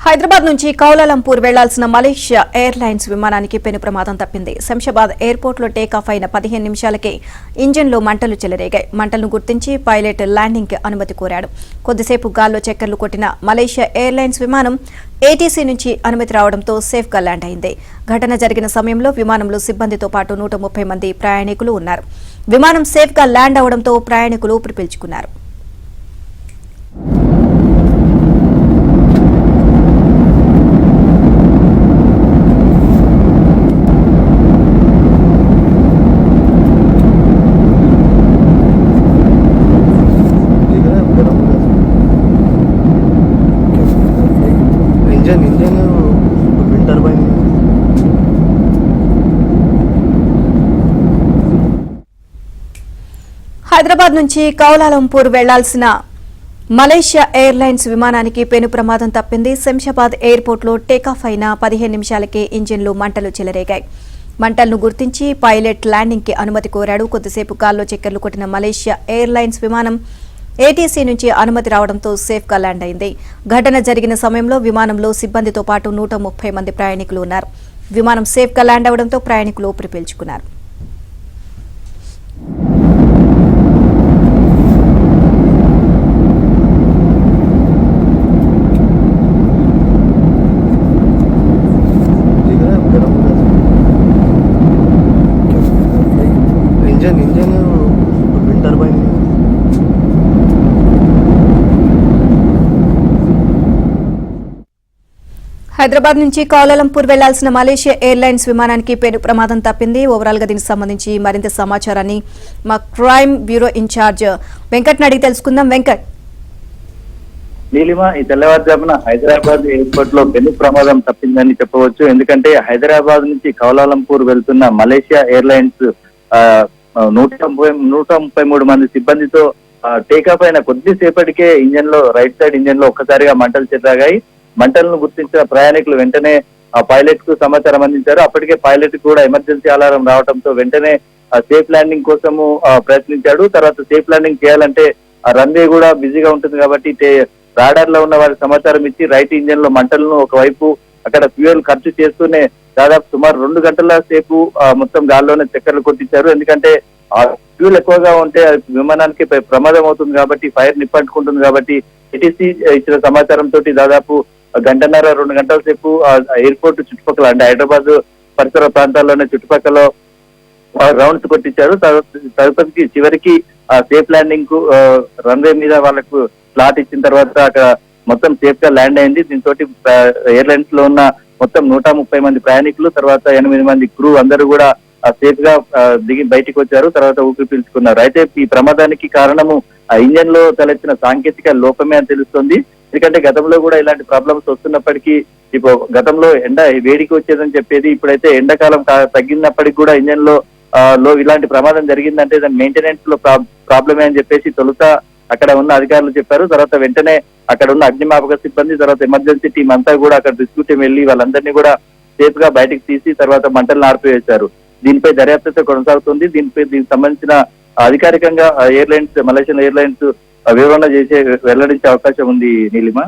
హైదరాబాద్ నుంచి కౌలాలంపూర్ వెళ్లాల్సిన Malaysia airlines విమానానికి పెను ప్రమాదం తప్పింది. శంషాబాద్ ఎయిర్పోర్టులో టేకాఫ్ అయిన 15 నిమిషాలకే ఇంజిన్లో మంటలు చెలరేగాయి. మంటలను గుర్తించి పైలట్ ల్యాండింగ్ కి అనుమతి కోరాడు. కొద్దిసేపు గాల్లో చక్కర్లు కొట్టిన మలేషియా ఎయిర్లైన్స్ విమానం ఏటీసీ నుంచి అనుమతి రావడంతో సేఫ్ గా ల్యాండ్ అయింది. ఘటన జరిగిన సమయంలో విమానంలో సిబ్బందితో పాటు 130 మంది ప్రయాణికులు ఉన్నారు. విమానం సేఫ్ గా ల్యాండ్ అవడంతో ప్రయాణికులు ఊపిరి పీల్చుకున్నారు. इंजन विंड टर्बाइन హైదరాబాద్ నుంచి కౌలాలంపూర్ వెళ్లాల్సిన మలేషియా ఎయిర్లైన్స్ విమానానికి పెను ప్రమాదం తప్పింది. శంషాబాద్ ఎయిర్పోర్టులో టేకాఫ్ అయిన 15 నిమిషాలకే ఇంజిన్లో మంటలు చెలరేగాయి. మంటలను గుర్తించి పైలట్ ల్యాండింగ్ కి అనుమతి కోరాడు. కొద్దిసేపు గాల్లో చక్కర్లు కొట్టిన మలేషియా ఎయిర్లైన్స్ విమానం ఏటీసీ నుంచి అనుమతి రావడంతో సేఫ్ గా ల్యాండ్ అయింది. ఘటన జరిగిన సమయంలో విమానంలో సిబ్బందితో పాటు 130 మంది ప్రయాణికులు ఉన్నారు. విమానం సేఫ్ గా ల్యాండ్ అవడంతో ప్రయాణికులు ఊపిరి పీల్చుకున్నారు. इंजन विंड टर्बाइन హైదరాబాద్ నుంచి కౌలాలంపూర్ వెళ్లాల్సిన మలేషియా ఎయిర్లైన్స్ విమానానికి పెను ప్రమాదం తప్పింది. ఓవరాల్ గా దీనికి సంబంధించి మరింత సమాచారాన్ని మా క్రైమ్ బ్యూరో ఇన్ఛార్జ్ వెంకట్ అడిగి తెలుసుకుందాం. వెంకట్, నీలిమ, ఈ తెల్లవారుజామున హైదరాబాద్ ఎయిర్పోర్ట్ లో పెను ప్రమాదం తప్పిందని చెప్పవచ్చు. ఎందుకంటే హైదరాబాద్ నుంచి కౌలాలంపూర్ వెళ్తున్న మలేషియా ఎయిర్లైన్స్ 133 మంది సిబ్బందితో టేకాఫ్ అయిన కొద్దిసేపటికే రైట్ సైడ్ ఇంజన్ లో ఒక్కసారిగా మంటలు చెలరేగాయి. మంటలను గుర్తించిన ప్రయాణికులు వెంటనే ఆ పైలట్ కు సమాచారం అందించారు. అప్పటికే పైలట్ కూడా ఎమర్జెన్సీ అలారం రావడంతో వెంటనే సేఫ్ ల్యాండింగ్ కోసము ప్రయత్నించాడు. తర్వాత సేఫ్ ల్యాండింగ్ చేయాలంటే ఆ రన్వే కూడా బిజీగా ఉంటుంది కాబట్టి రాడార్ లో ఉన్న వారికి సమాచారం ఇచ్చి రైట్ ఇంజన్ లో మంటలను ఒకవైపు అక్కడ ఫ్యూయల్ ఖర్చు చేస్తూనే దాదాపు సుమారు 2 గంటల సేపు మొత్తం గాల్లోనే చక్కర్లు కొట్టించారు. ఎందుకంటే ఆ ఫ్యూయల్ ఎక్కువగా ఉంటే విమానానికి ప్రమాదం అవుతుంది కాబట్టి, ఫైర్ నిప్పంటుకుంటుంది కాబట్టి ఏటీసీ ఇచ్చిన సమాచారం తోటి దాదాపు 1.5-2 గంటల సేపు ఎయిర్పోర్ట్ చుట్టుపక్కల అంటే హైదరాబాద్ పరిసర ప్రాంతాల్లోనే చుట్టుపక్కల రౌండ్స్ కొట్టించారు. తదుపరికి చివరికి సేఫ్ ల్యాండింగ్ కు రన్వే మీద వాళ్ళకు స్లాట్ ఇచ్చిన తర్వాత అక్కడ మొత్తం సేఫ్ గా ల్యాండ్ అయింది. దీంతో ఎయిర్లైన్స్ లో ఉన్న మొత్తం 130 మంది ప్రయాణికులు, తర్వాత 8 మంది క్రూ అందరూ కూడా సేఫ్ గా దిగి బయటికి వచ్చారు. తర్వాత ఊపిరి పీల్చుకున్నారు. అయితే ఈ ప్రమాదానికి కారణము ఆ ఇంజన్ లో తలెత్తిన సాంకేతిక లోపమే అని తెలుస్తోంది. ఎందుకంటే గతంలో కూడా ఇలాంటి ప్రాబ్లమ్స్ వస్తున్నప్పటికీ ఇప్పుడు గతంలో వేడికి వచ్చేదని చెప్పేది, ఇప్పుడైతే ఎండాకాలం తగ్గినప్పటికీ కూడా ఇంజన్ లో ఇలాంటి ప్రమాదం జరిగిందంటే దాని మెయింటెనెన్స్ లో ప్రాబ్లమే అని చెప్పేసి తొలుత అక్కడ ఉన్న అధికారులు చెప్పారు. తర్వాత వెంటనే అక్కడ ఉన్న అగ్నిమాపక సిబ్బంది, తర్వాత ఎమర్జెన్సీ టీం అంతా కూడా అక్కడ రెస్క్యూ టీం వెళ్లి వాళ్ళందరినీ కూడా సేఫ్ గా బయటకు తీసి తర్వాత మంటలను ఆర్పివేశారు. దీనిపై దర్యాప్తు కొనసాగుతుంది. దీనికి సంబంధించిన అధికారికంగా మలేషియన్ ఎయిర్లైన్స్ వివరణ వెల్లడించే అవకాశం ఉంది. నీలిమ.